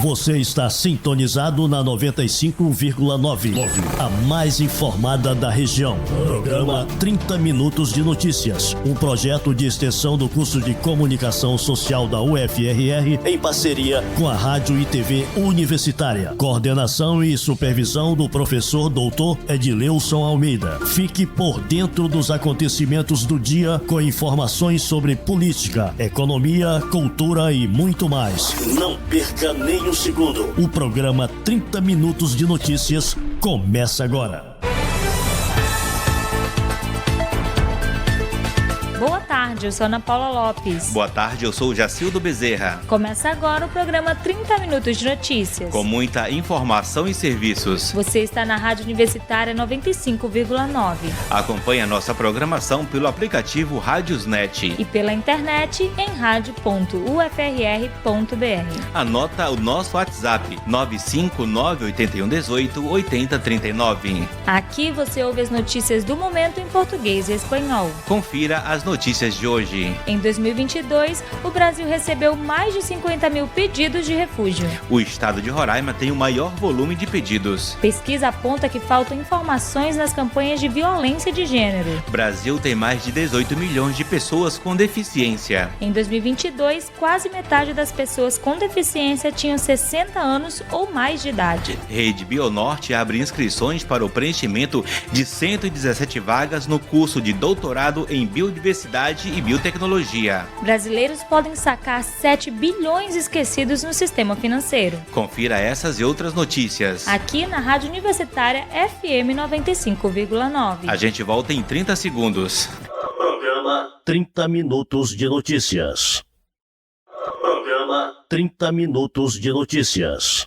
Você está sintonizado na 95,9, a mais informada da região. Programa 30 Minutos de Notícias, um projeto de extensão do curso de Comunicação Social da UFRR em parceria com a Rádio e TV Universitária. Coordenação e supervisão do professor doutor Edileuson Almeida. Fique por dentro dos acontecimentos do dia com informações sobre política, economia, cultura e muito mais. Não perca nem um segundo. O programa 30 Minutos de Notícias começa agora. Boa tarde, eu sou Ana Paula Lopes. Boa tarde, eu sou o Jacildo Bezerra. Começa agora o programa 30 Minutos de Notícias. Com muita informação e serviços. Você está na Rádio Universitária 95,9. Acompanhe a nossa programação pelo aplicativo Rádiosnet. E pela internet em radio.ufrr.br. Anota o nosso WhatsApp 95981188039. Aqui você ouve as notícias do momento em português e espanhol. Confira as notícias de hoje. Em 2022, o Brasil recebeu mais de 50 mil pedidos de refúgio. O estado de Roraima tem o maior volume de pedidos. Pesquisa aponta que faltam informações nas campanhas de violência de gênero. O Brasil tem mais de 18 milhões de pessoas com deficiência. Em 2022, quase metade das pessoas com deficiência tinham 60 anos ou mais de idade. Rede Bionorte abre inscrições para o preenchimento de 117 vagas no curso de doutorado em biodiversidade e biotecnologia. Brasileiros podem sacar 7 bilhões esquecidos no sistema financeiro. Confira essas e outras notícias. Aqui na Rádio Universitária FM 95,9. A gente volta em 30 segundos. Programa 30 Minutos de Notícias. Programa 30 Minutos de Notícias.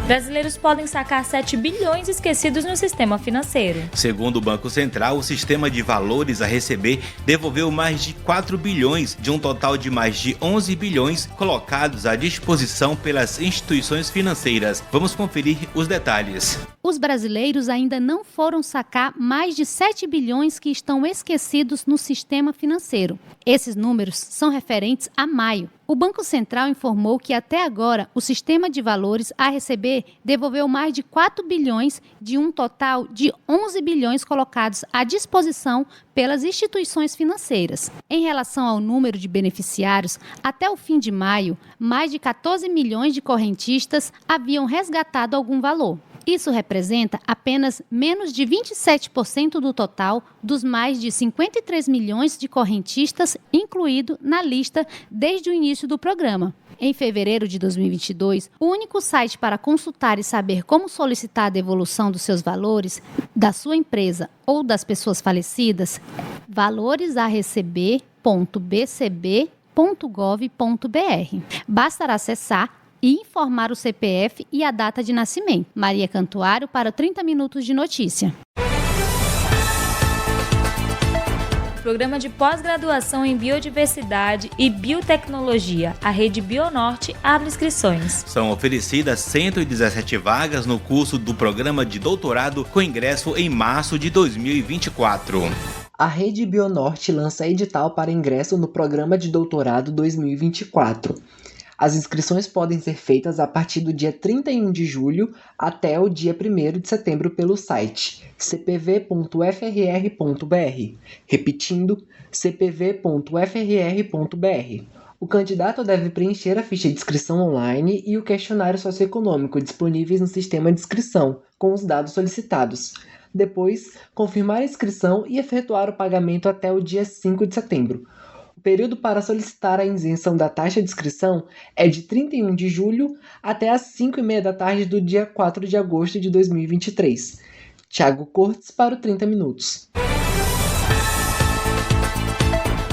Brasileiros podem sacar 7 bilhões esquecidos no sistema financeiro. Segundo o Banco Central, o sistema de valores a receber devolveu mais de 4 bilhões de um total de mais de 11 bilhões colocados à disposição pelas instituições financeiras. Vamos conferir os detalhes. Os brasileiros ainda não foram sacar mais de 7 bilhões que estão esquecidos no sistema financeiro. Esses números são referentes a maio. O Banco Central informou que até agora o sistema de valores a receber devolveu mais de 4 bilhões de um total de 11 bilhões colocados à disposição pelas instituições financeiras. Em relação ao número de beneficiários, até o fim de maio, mais de 14 milhões de correntistas haviam resgatado algum valor. Isso representa apenas menos de 27% do total dos mais de 53 milhões de correntistas incluído na lista desde o início do programa. Em fevereiro de 2022, o único site para consultar e saber como solicitar a devolução dos seus valores, da sua empresa ou das pessoas falecidas, valoresareceber.bcb.gov.br. Bastará acessar e informar o CPF e a data de nascimento. Maria Cantuário para 30 Minutos de Notícia. Programa de pós-graduação em Biodiversidade e Biotecnologia. A Rede Bionorte abre inscrições. São oferecidas 117 vagas no curso do programa de doutorado com ingresso em março de 2024. A Rede Bionorte lança edital para ingresso no programa de doutorado 2024. As inscrições podem ser feitas a partir do dia 31 de julho até o dia 1º de setembro pelo site cpv.frr.br. Repetindo, cpv.frr.br. O candidato deve preencher a ficha de inscrição online e o questionário socioeconômico disponíveis no sistema de inscrição, com os dados solicitados. Depois, confirmar a inscrição e efetuar o pagamento até o dia 5 de setembro. O período para solicitar a isenção da taxa de inscrição é de 31 de julho até às 5h30 da tarde do dia 4 de agosto de 2023. Thiago Cortes para o 30 Minutos.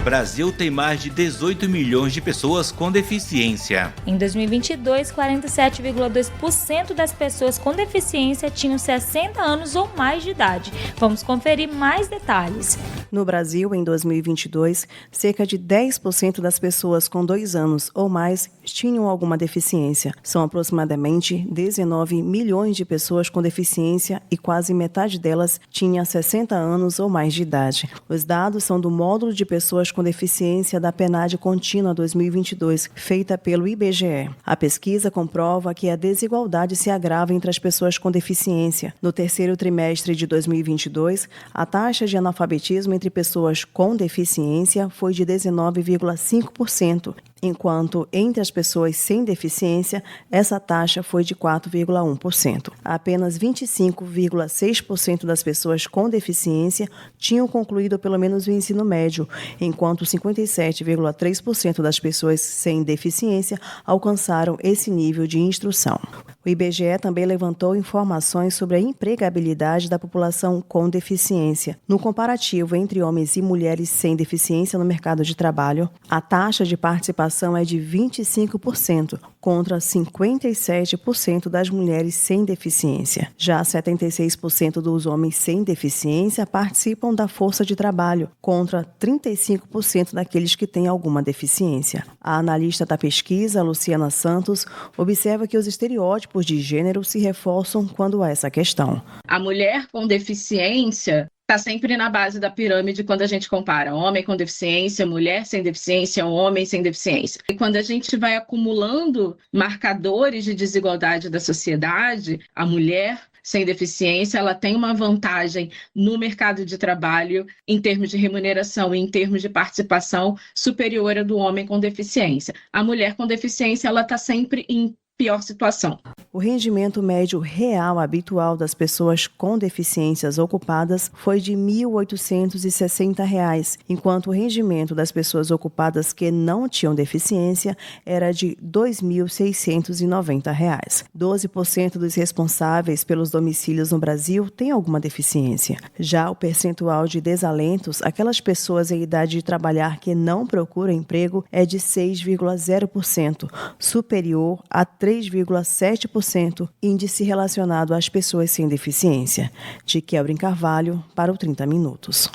Brasil tem mais de 18 milhões de pessoas com deficiência. Em 2022, 47,2% das pessoas com deficiência tinham 60 anos ou mais de idade. Vamos conferir mais detalhes. No Brasil, em 2022, cerca de 10% das pessoas com 2 anos ou mais tinham alguma deficiência. São aproximadamente 19 milhões de pessoas com deficiência e quase metade delas tinha 60 anos ou mais de idade. Os dados são do Módulo de Pessoas com com deficiência da PNAD Contínua 2022, feita pelo IBGE. A pesquisa comprova que a desigualdade se agrava entre as pessoas com deficiência. No terceiro trimestre de 2022, a taxa de analfabetismo entre pessoas com deficiência foi de 19,5%, enquanto entre as pessoas sem deficiência, essa taxa foi de 4,1%. Apenas 25,6% das pessoas com deficiência tinham concluído pelo menos o ensino médio, enquanto 57,3% das pessoas sem deficiência alcançaram esse nível de instrução. O IBGE também levantou informações sobre a empregabilidade da população com deficiência. No comparativo entre homens e mulheres sem deficiência no mercado de trabalho, a taxa de participação é de 25%, contra 57% das mulheres sem deficiência. Já 76% dos homens sem deficiência participam da força de trabalho, contra 35% daqueles que têm alguma deficiência. A analista da pesquisa, Luciana Santos, observa que os estereótipos de gênero se reforçam quando há essa questão. A mulher com deficiência está sempre na base da pirâmide quando a gente compara homem com deficiência, mulher sem deficiência, homem sem deficiência. E quando a gente vai acumulando marcadores de desigualdade da sociedade, a mulher sem deficiência, ela tem uma vantagem no mercado de trabalho em termos de remuneração e em termos de participação superior à do homem com deficiência. A mulher com deficiência, ela está sempre em pior situação. O rendimento médio real habitual das pessoas com deficiências ocupadas foi de R$ 1.860, enquanto o rendimento das pessoas ocupadas que não tinham deficiência era de R$ 2.690. 12% dos responsáveis pelos domicílios no Brasil têm alguma deficiência. Já o percentual de desalentos, aquelas pessoas em idade de trabalhar que não procuram emprego, é de 6,0%, superior a 3,7%, índice relacionado às pessoas sem deficiência. De Kelvin Carvalho, para o 30 Minutos.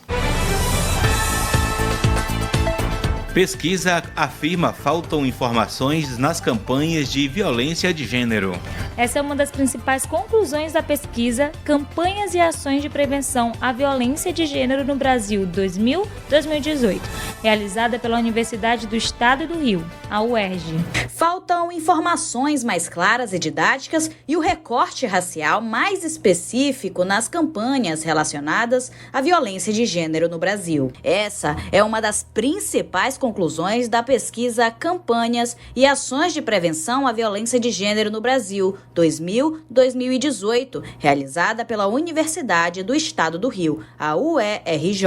Pesquisa afirma faltam informações nas campanhas de violência de gênero. Essa é uma das principais conclusões da pesquisa Campanhas e Ações de Prevenção à Violência de Gênero no Brasil 2000-2018, realizada pela Universidade do Estado do Rio, a UERJ. Faltam informações mais claras e didáticas e o recorte racial mais específico nas campanhas relacionadas à violência de gênero no Brasil. Essa é uma das principais conclusões da pesquisa Campanhas e Ações de Prevenção à Violência de Gênero no Brasil 2000-2018, realizada pela Universidade do Estado do Rio, a UERJ.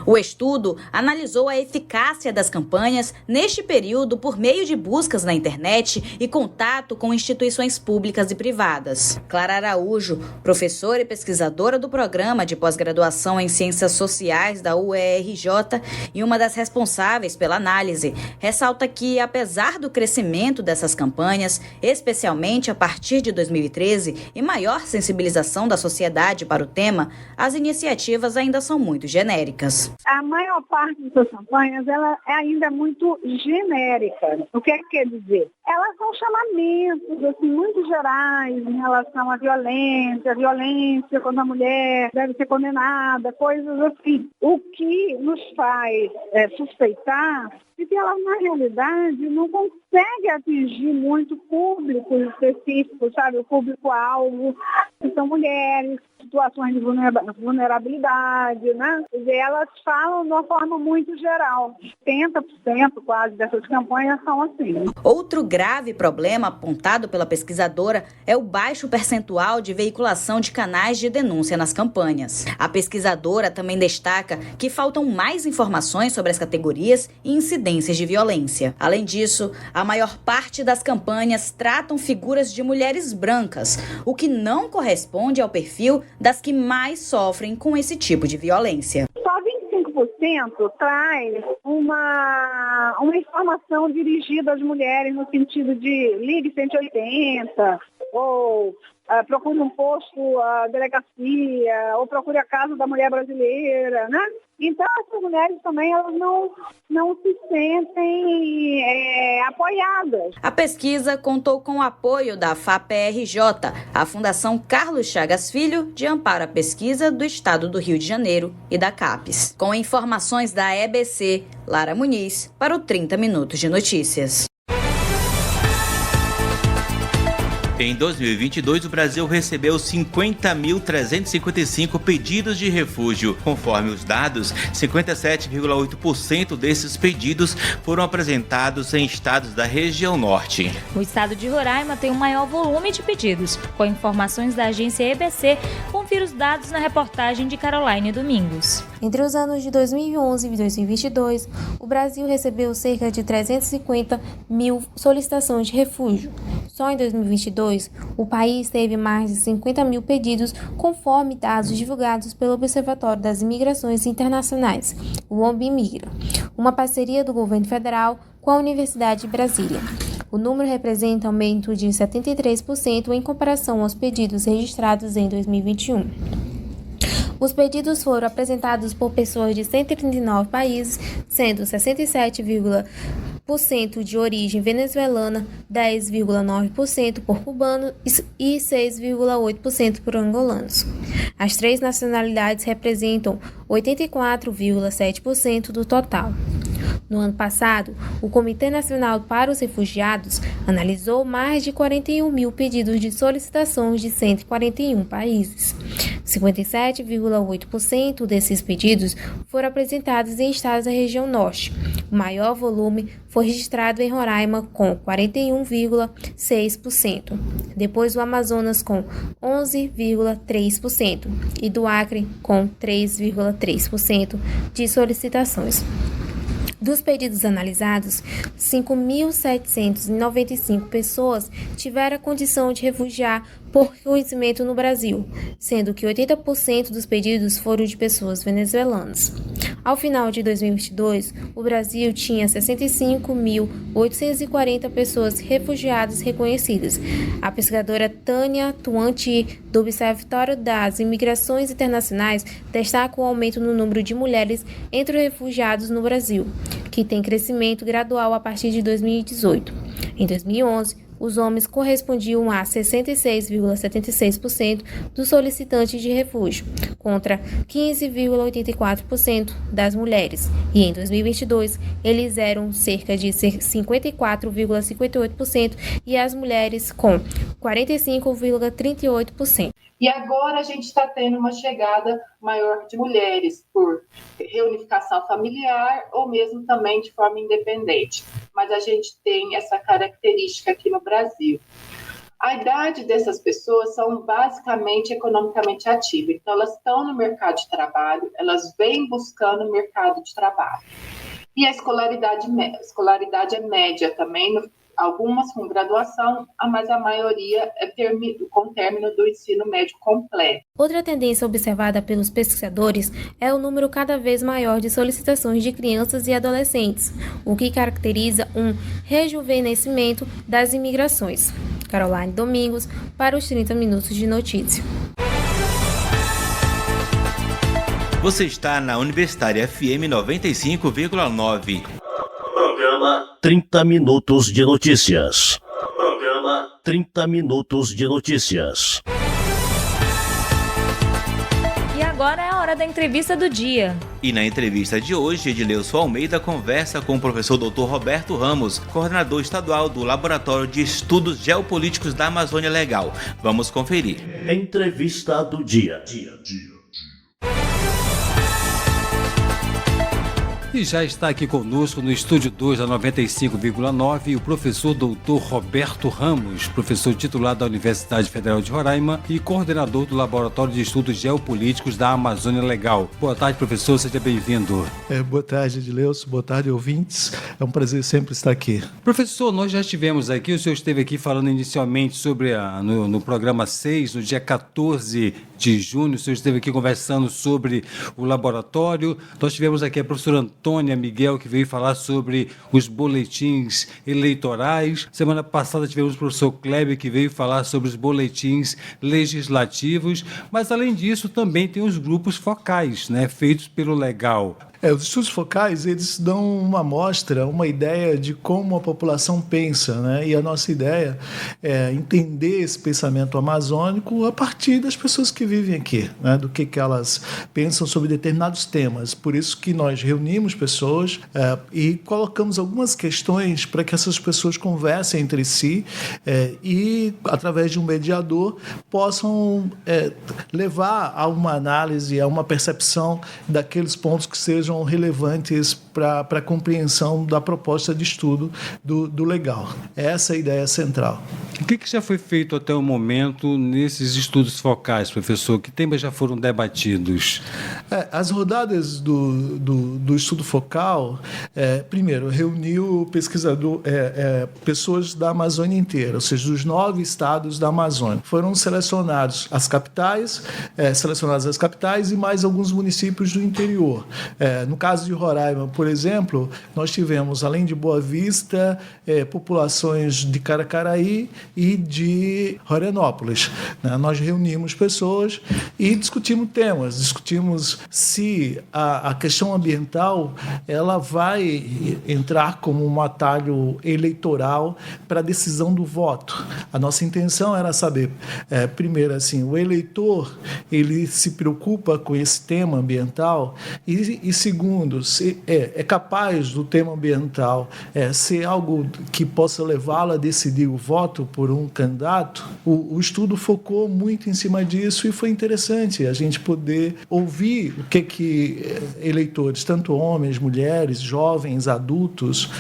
O estudo analisou a eficácia das campanhas neste período por meio de buscas na internet e contato com instituições públicas e privadas. Clara Araújo, professora e pesquisadora do Programa de Pós-Graduação em Ciências Sociais da UERJ e uma das responsáveis pela análise, ressalta que, apesar do crescimento dessas campanhas, especialmente a partir de 2013 e maior sensibilização da sociedade para o tema, as iniciativas ainda são muito genéricas. A maior parte dessas campanhas ela é ainda muito genérica. O que quer dizer? Elas são chamamentos assim, muito gerais em relação à violência contra a mulher deve ser condenada, coisas assim. O que nos faz suspeitar de que ela, na realidade, não consegue atingir muito públicos específicos, sabe? O público-alvo, que são mulheres, situações de vulnerabilidade, né? Quer dizer, elas falam de uma forma muito geral. 70% quase dessas campanhas são assim. Outro grave problema apontado pela pesquisadora é o baixo percentual de veiculação de canais de denúncia nas campanhas. A pesquisadora também destaca que faltam mais informações sobre as categorias e incidências de violência. Além disso, a maior parte das campanhas tratam figuras de mulheres brancas, o que não corresponde ao perfil das que mais sofrem com esse tipo de violência. Só 25% traz uma informação dirigida às mulheres no sentido de ligue 180, ou procure um posto, a delegacia, ou procure a Casa da Mulher Brasileira, né? Então, essas mulheres também elas não se sentem apoiadas. A pesquisa contou com o apoio da FAPERJ, a Fundação Carlos Chagas Filho de Amparo à Pesquisa do Estado do Rio de Janeiro e da CAPES. Com informações da EBC, Lara Muniz, para o 30 Minutos de Notícias. Em 2022, o Brasil recebeu 50.355 pedidos de refúgio. Conforme os dados, 57,8% desses pedidos foram apresentados em estados da região norte. O estado de Roraima tem o maior volume de pedidos. Com informações da agência EBC, confira os dados na reportagem de Caroline Domingos. Entre os anos de 2011 e 2022, o Brasil recebeu cerca de 350 mil solicitações de refúgio. Só em 2022, o país teve mais de 50 mil pedidos, conforme dados divulgados pelo Observatório das Imigrações Internacionais, o OMBImigra, uma parceria do governo federal com a Universidade de Brasília. O número representa aumento de 73% em comparação aos pedidos registrados em 2021. Os pedidos foram apresentados por pessoas de 139 países, sendo 67,% de origem venezuelana, 10,9% por cubanos e 6,8% por angolanos. As três nacionalidades representam 84,7% do total. No ano passado, o Comitê Nacional para os Refugiados analisou mais de 41 mil pedidos de solicitações de 141 países. 57,8% desses pedidos foram apresentados em estados da região norte. O maior volume foi registrado em Roraima, com 41,6%. Depois o Amazonas, com 11,3%. E do Acre, com 3,3% de solicitações. Dos pedidos analisados, 5.795 pessoas tiveram a condição de refugiar por reconhecimento no Brasil, sendo que 80% dos pedidos foram de pessoas venezuelanas. Ao final de 2022, o Brasil tinha 65.840 pessoas refugiadas reconhecidas. A pesquisadora Tânia Tuanti, do Observatório das Imigrações Internacionais, destaca o aumento no número de mulheres entre os refugiados no Brasil, que tem crescimento gradual a partir de 2018. Em 2011, os homens correspondiam a 66,76% dos solicitantes de refúgio, contra 15,84% das mulheres. E em 2022, eles eram cerca de 54,58% e as mulheres com 45,38%. E agora a gente está tendo uma chegada maior de mulheres por reunificação familiar ou mesmo também de forma independente. Mas a gente tem essa característica aqui no Brasil. A idade dessas pessoas são basicamente economicamente ativas. Então, elas estão no mercado de trabalho, elas vêm buscando o mercado de trabalho. E a escolaridade é média também, algumas com graduação, mas a maioria é com término do ensino médio completo. Outra tendência observada pelos pesquisadores é o número cada vez maior de solicitações de crianças e adolescentes, o que caracteriza um rejuvenescimento das imigrações. Caroline Domingos, para os 30 Minutos de Notícia. Você está na Universitária FM 95,9. Programa 30 Minutos de Notícias. Programa 30 Minutos de Notícias. E agora é a hora da entrevista do dia. E na entrevista de hoje, Edileuson Almeida conversa com o professor Dr. Roberto Ramos, coordenador estadual do Laboratório de Estudos Geopolíticos da Amazônia Legal. Vamos conferir. Entrevista do dia. E já está aqui conosco no Estúdio 2 da 95,9 o professor Dr. Roberto Ramos, professor titular da Universidade Federal de Roraima e coordenador do Laboratório de Estudos Geopolíticos da Amazônia Legal. Boa tarde, professor, seja bem-vindo. Boa tarde, Edileuson, boa tarde, ouvintes. É um prazer sempre estar aqui. Professor, nós já estivemos aqui, o senhor esteve aqui falando inicialmente sobre no programa 6, no dia 14 de junho, o senhor esteve aqui conversando sobre o laboratório. Nós tivemos aqui a professora Antônia Miguel, que veio falar sobre os boletins eleitorais. Semana passada tivemos o professor Kleber, que veio falar sobre os boletins legislativos. Mas, além disso, também tem os grupos focais, né, feitos pelo Legal. Os estudos focais, eles dão uma amostra, uma ideia de como a população pensa, né? E a nossa ideia é entender esse pensamento amazônico a partir das pessoas que vivem aqui, né? Do que elas pensam sobre determinados temas. Por isso que nós reunimos pessoas e colocamos algumas questões para que essas pessoas conversem entre si e, através de um mediador, possam levar a uma análise, a uma percepção daqueles pontos que sejam relevantes para a compreensão da proposta de estudo do Legal. Essa é a ideia central. O que já foi feito até o momento nesses estudos focais, professor? Que temas já foram debatidos? As rodadas do estudo focal, primeiro, reuniu pessoas da Amazônia inteira, ou seja, dos 9 estados da Amazônia. Foram selecionadas as capitais e mais alguns municípios do interior. No caso de Roraima, por exemplo, nós tivemos, além de Boa Vista, populações de Caracaraí e de Rorianópolis. Nós reunimos pessoas e discutimos temas, discutimos se a questão ambiental ela vai entrar como um atalho eleitoral para a decisão do voto. A nossa intenção era saber, primeiro, assim, o eleitor ele se preocupa com esse tema ambiental e segundo, se é capaz do tema ambiental ser algo que possa levá-lo a decidir o voto por um candidato. O estudo focou muito em cima disso e foi interessante a gente poder ouvir o que eleitores, tanto homens, mulheres, jovens, adultos,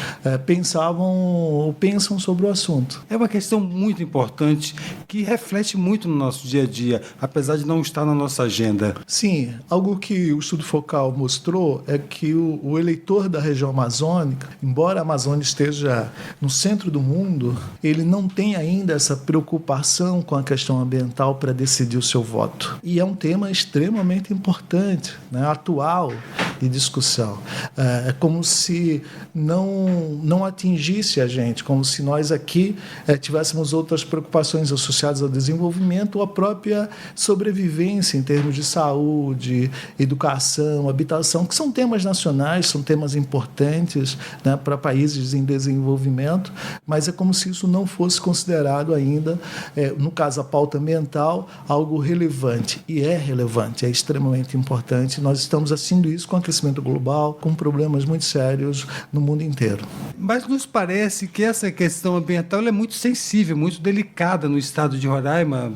pensam sobre o assunto. É uma questão muito importante que reflete muito no nosso dia a dia, apesar de não estar na nossa agenda. Sim, algo que o estudo focal mostrou é que o eleitor da região amazônica, embora a Amazônia esteja no centro do mundo, ele não tem ainda essa preocupação com a questão ambiental para decidir o seu voto. E é um tema extremamente importante, né, atual, de discussão. É como se não atingisse a gente, como se nós aqui tivéssemos outras preocupações associadas ao desenvolvimento ou à própria sobrevivência em termos de saúde, educação, habitação, que são temas nacionais, são temas importantes, né, para países em desenvolvimento, mas é como se isso não fosse considerado ainda, no caso a pauta ambiental, algo relevante. E é relevante, é extremamente importante. Nós estamos assistindo isso com o aquecimento global, com problemas muito sérios no mundo inteiro. Mas nos parece que essa questão ambiental é muito sensível, muito delicada no estado de Roraima,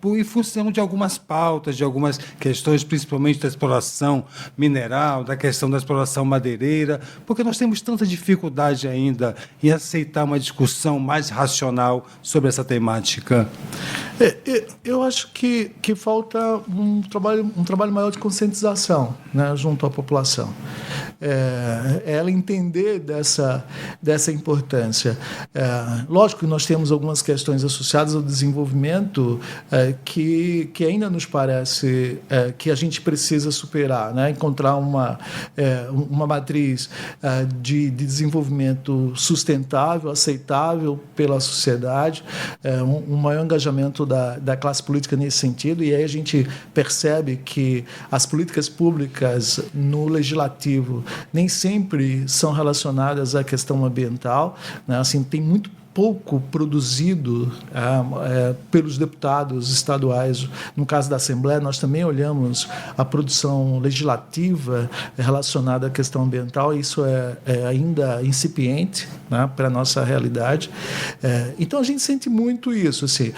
em função de algumas pautas, de algumas questões, principalmente da exploração mineral, da questão da exploração madeireira, porque nós temos tanta dificuldade ainda em aceitar uma discussão mais racional sobre essa temática. Eu acho que falta um trabalho maior de conscientização, né, junto à população. Ela entender dessa importância. Lógico que nós temos algumas questões associadas ao desenvolvimento que ainda nos parece que a gente precisa superar, né? Encontrar uma matriz de desenvolvimento sustentável, aceitável pela sociedade, um maior engajamento da classe política nesse sentido, e aí a gente percebe que as políticas públicas no legislativo nem sempre são relacionadas à questão ambiental, né? Assim, tem muito pouco produzido pelos deputados estaduais. No caso da Assembleia, nós também olhamos a produção legislativa relacionada à questão ambiental, e isso é ainda incipiente, né, para a nossa realidade. Então, a gente sente muito isso. Assim,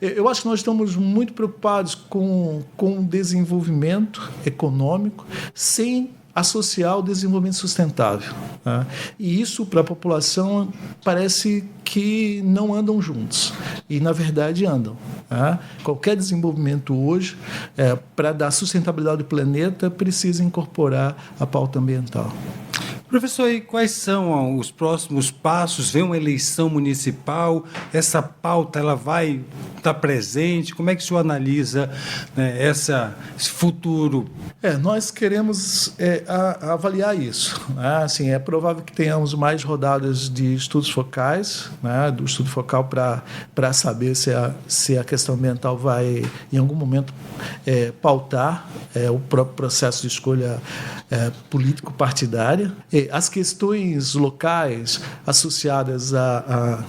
eu acho que nós estamos muito preocupados com o desenvolvimento econômico sem associar o desenvolvimento sustentável, né? E isso, para a população, parece que não andam juntos. E, na verdade, andam, né? Qualquer desenvolvimento hoje, para dar sustentabilidade ao planeta, precisa incorporar a pauta ambiental. Professor, e quais são os próximos passos? Vem uma eleição municipal, essa pauta ela vai estar presente? Como é que o senhor analisa, né, esse futuro? Nós queremos avaliar isso, né? Assim, é provável que tenhamos mais rodadas de estudos focais, né, do estudo focal para saber se a questão ambiental vai, em algum momento, pautar o próprio processo de escolha político-partidária. As questões locais associadas à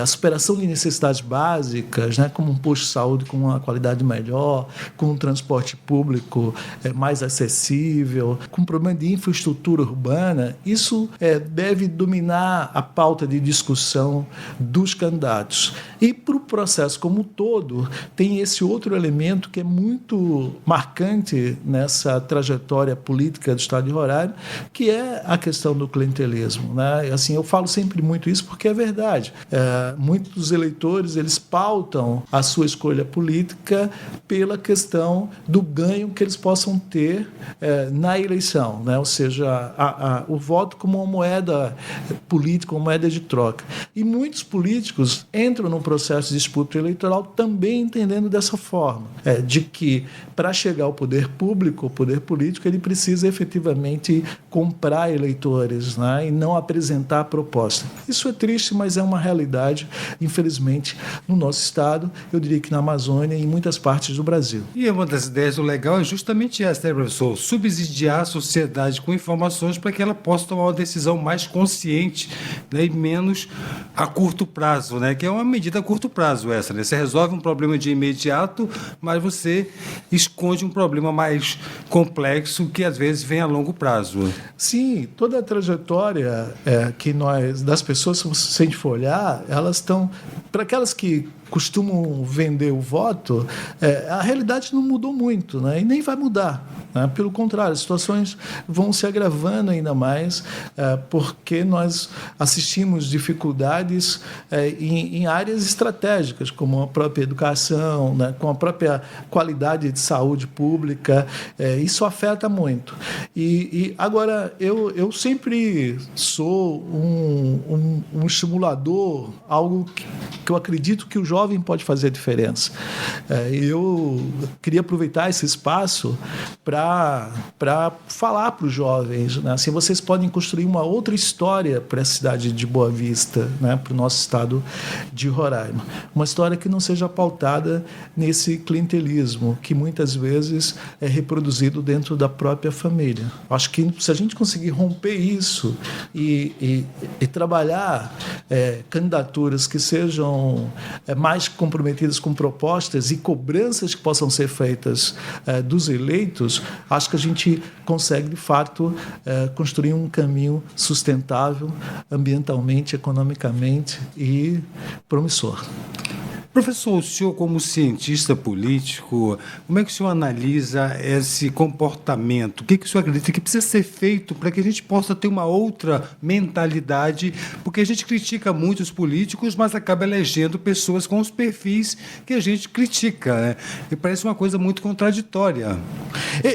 superação de necessidades básicas, né, como um posto de saúde com uma qualidade melhor, com um transporte público mais acessível, com um problema de infraestrutura urbana, isso deve dominar a pauta de discussão dos candidatos. E para o processo como um todo, tem esse outro elemento que é muito marcante nessa trajetória política do Estado de Roraima, que é a questão do clientelismo, né? Assim, eu falo sempre muito isso porque é verdade. Muitos eleitores, eles pautam a sua escolha política pela questão do ganho que eles possam ter na eleição, né? Ou seja, o voto como uma moeda política, uma moeda de troca. E muitos políticos entram no processo de disputa eleitoral também entendendo dessa forma, de que para chegar ao poder público, ao poder político, ele precisa efetivamente comprar eleitores, né, e não apresentar proposta. Isso é triste, mas é uma realidade, infelizmente, no nosso estado, eu diria que na Amazônia e em muitas partes do Brasil. E uma das ideias do legal é justamente essa, né, professor? Subsidiar a sociedade com informações para que ela possa tomar uma decisão mais consciente, né, e menos a curto prazo, né, que é uma medida a curto prazo essa, né? Você resolve um problema de imediato, mas você esconde um problema mais complexo que às vezes vem a longo prazo. Sim, toda a trajetória das pessoas, se a gente for olhar, elas estão, para aquelas que costumam vender o voto, a realidade não mudou muito, né? E nem vai mudar, né? Pelo contrário, as situações vão se agravando ainda mais, porque nós assistimos dificuldades em áreas estratégicas, como a própria educação, né? Com a própria qualidade de saúde pública. Isso afeta muito. E agora, eu sempre sou um estimulador, algo que eu acredito que o jovem pode fazer a diferença. Eu queria aproveitar esse espaço para falar para os jovens, né? Assim, vocês podem construir uma outra história para a cidade de Boa Vista, né? Para o nosso estado de Roraima. Uma história que não seja pautada nesse clientelismo, que muitas vezes é reproduzido dentro da própria família. Acho que se a gente conseguir romper isso e trabalhar candidaturas que sejam mais comprometidas com propostas e cobranças que possam ser feitas dos eleitos, acho que a gente consegue, de fato, construir um caminho sustentável ambientalmente, economicamente e promissor. Professor, o senhor como cientista político, como é que o senhor analisa esse comportamento? O que o senhor acredita que precisa ser feito para que a gente possa ter uma outra mentalidade? Porque a gente critica muito os políticos, mas acaba elegendo pessoas com os perfis que a gente critica, né? E parece uma coisa muito contraditória.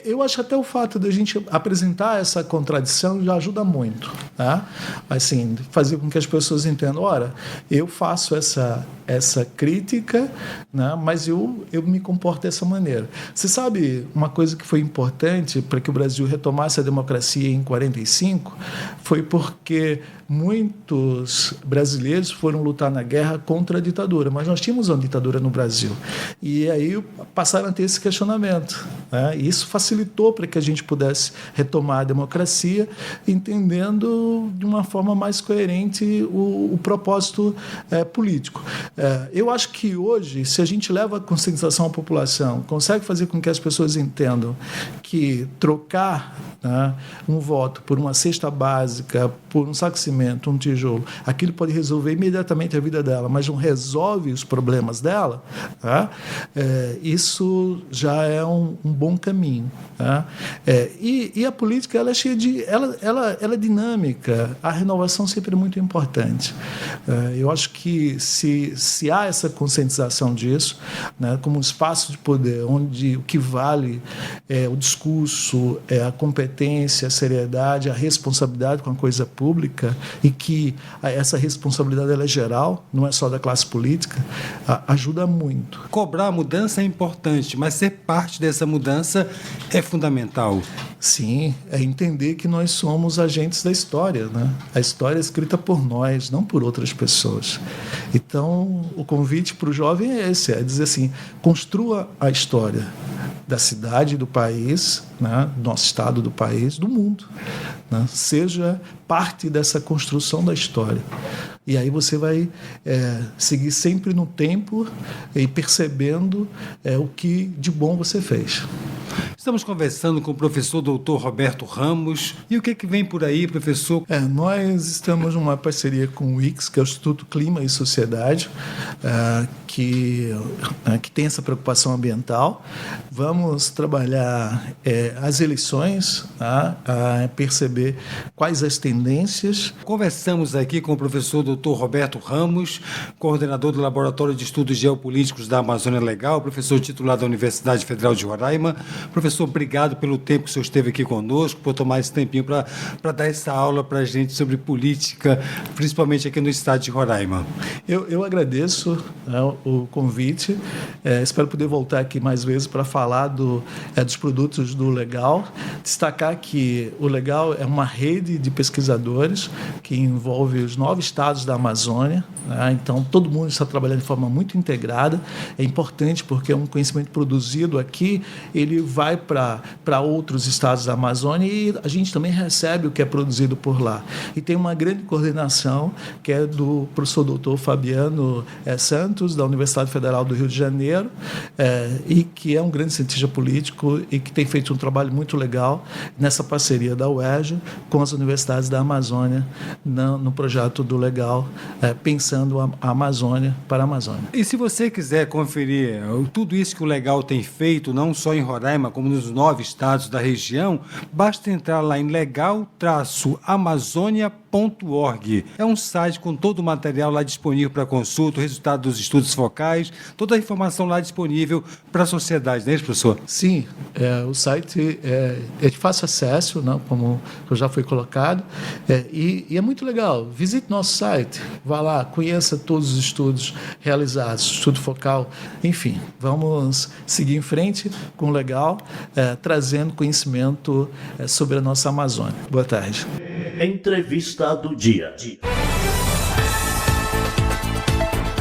Eu acho que até o fato de a gente apresentar essa contradição já ajuda muito, tá? Assim, fazer com que as pessoas entendam, ora, eu faço essa crítica, né, mas eu me comporto dessa maneira. Você sabe, uma coisa que foi importante para que o Brasil retomasse a democracia em 1945 foi porque muitos brasileiros foram lutar na guerra contra a ditadura, mas nós tínhamos uma ditadura no Brasil. E aí passaram a ter esse questionamento, né? E isso facilitou para que a gente pudesse retomar a democracia, entendendo de uma forma mais coerente o propósito político. Eu acho que hoje, se a gente leva a conscientização à população, consegue fazer com que as pessoas entendam que trocar, né, um voto por uma cesta básica, por um saco de cimento, um tijolo, aquilo pode resolver imediatamente a vida dela, mas não resolve os problemas dela, tá? Isso já é um bom caminho, tá? E a política, ela é cheia de... Ela é dinâmica, a renovação sempre é muito importante. Eu acho que se há essa conscientização disso, né, como um espaço de poder onde o que vale é o discurso, é a competência, competência, a seriedade, a responsabilidade com a coisa pública, e que essa responsabilidade ela é geral, não é só da classe política, ajuda muito. Cobrar a mudança é importante, mas ser parte dessa mudança é fundamental. Sim, é entender que nós somos agentes da história, né? A história é escrita por nós, não por outras pessoas. Então, o convite para o jovem é esse, é dizer assim, construa a história da cidade, do país, né? Do nosso estado, do país, do mundo, né? Seja parte dessa construção da história. E aí você vai seguir sempre no tempo e percebendo o que de bom você fez. Estamos conversando com o professor Dr. Roberto Ramos. E o que vem por aí, professor? Nós estamos numa parceria com o ICS, que é o Instituto Clima e Sociedade, que tem essa preocupação ambiental. Vamos trabalhar as eleições, a perceber quais as tendências. Conversamos aqui com o professor Dr. Roberto Ramos, coordenador do Laboratório de Estudos Geopolíticos da Amazônia Legal, professor titular da Universidade Federal de Roraima. Professor, obrigado pelo tempo que o senhor esteve aqui conosco, por tomar esse tempinho para dar essa aula para a gente sobre política, principalmente aqui no estado de Roraima. Eu agradeço o convite, espero poder voltar aqui mais vezes para falar dos produtos do Legal, destacar que o Legal é uma rede de pesquisadores que envolve os 9 estados da Amazônia, né? Então todo mundo está trabalhando de forma muito integrada, é importante porque é um conhecimento produzido aqui, ele vai para outros estados da Amazônia e a gente também recebe o que é produzido por lá. E tem uma grande coordenação que é do professor doutor Fabiano Santos, da Universidade Federal do Rio de Janeiro, e que é um grande cientista político e que tem feito um trabalho muito legal nessa parceria da UERJ com as universidades da Amazônia no projeto do Legal, pensando a Amazônia para a Amazônia. E se você quiser conferir tudo isso que o Legal tem feito, não só em Roraima, como nos 9 estados da região, basta entrar lá em legal-amazônia.org. É um site com todo o material lá disponível para consulta, o resultado dos estudos focais, toda a informação lá disponível para a sociedade, não é isso, professor? Sim, o site é de fácil acesso, não, como já foi colocado, e é muito legal. Visite nosso site, vá lá, conheça todos os estudos realizados, estudo focal, enfim, vamos seguir em frente com o Legal, trazendo conhecimento sobre a nossa Amazônia. Boa tarde. Entrevista do dia.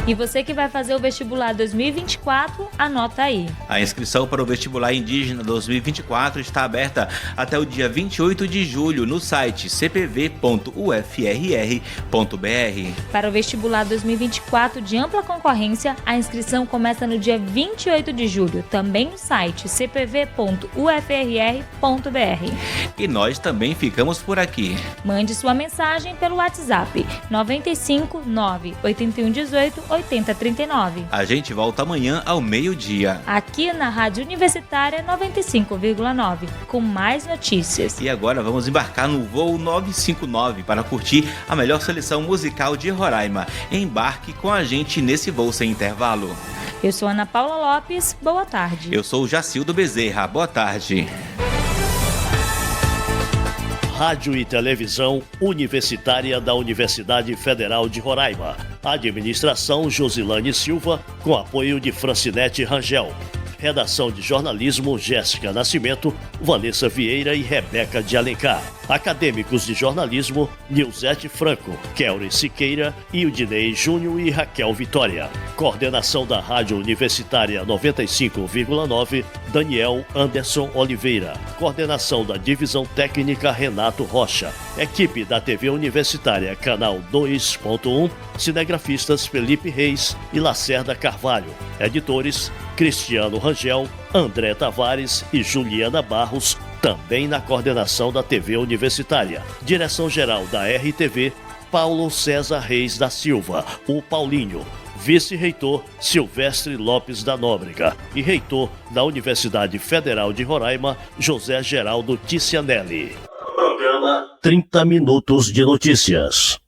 E você que vai fazer o vestibular 2024, anota aí. A inscrição para o vestibular indígena 2024 está aberta até o dia 28 de julho no site cpv.ufrr.br. Para o vestibular 2024 de ampla concorrência, a inscrição começa no dia 28 de julho, também no site cpv.ufrr.br. E nós também ficamos por aqui. Mande sua mensagem pelo WhatsApp 95 981 18 8039. A gente volta amanhã ao meio-dia. Aqui na Rádio Universitária 95,9, com mais notícias. E agora vamos embarcar no voo 959 para curtir a melhor seleção musical de Roraima. Embarque com a gente nesse voo sem intervalo. Eu sou Ana Paula Lopes, boa tarde. Eu sou o Jacildo Bezerra, boa tarde. Rádio e Televisão Universitária da Universidade Federal de Roraima. Administração Josilane Silva, com apoio de Francinete Rangel. Redação de jornalismo Jéssica Nascimento, Vanessa Vieira e Rebeca de Alencar. Acadêmicos de jornalismo Nilzete Franco, Kelry Siqueira, Ildinei Júnior e Raquel Vitória. Coordenação da Rádio Universitária 95,9, Daniel Anderson Oliveira. Coordenação da Divisão Técnica Renato Rocha. Equipe da TV Universitária Canal 2.1, cinegrafistas Felipe Reis e Lacerda Carvalho. Editores Cristiano Rangel, André Tavares e Juliana Barros, também na coordenação da TV Universitária. Direção-geral da RTV, Paulo César Reis da Silva, o Paulinho. Vice-reitor Silvestre Lopes da Nóbrega e reitor da Universidade Federal de Roraima, José Geraldo Ticianelli. Programa 30 Minutos de Notícias.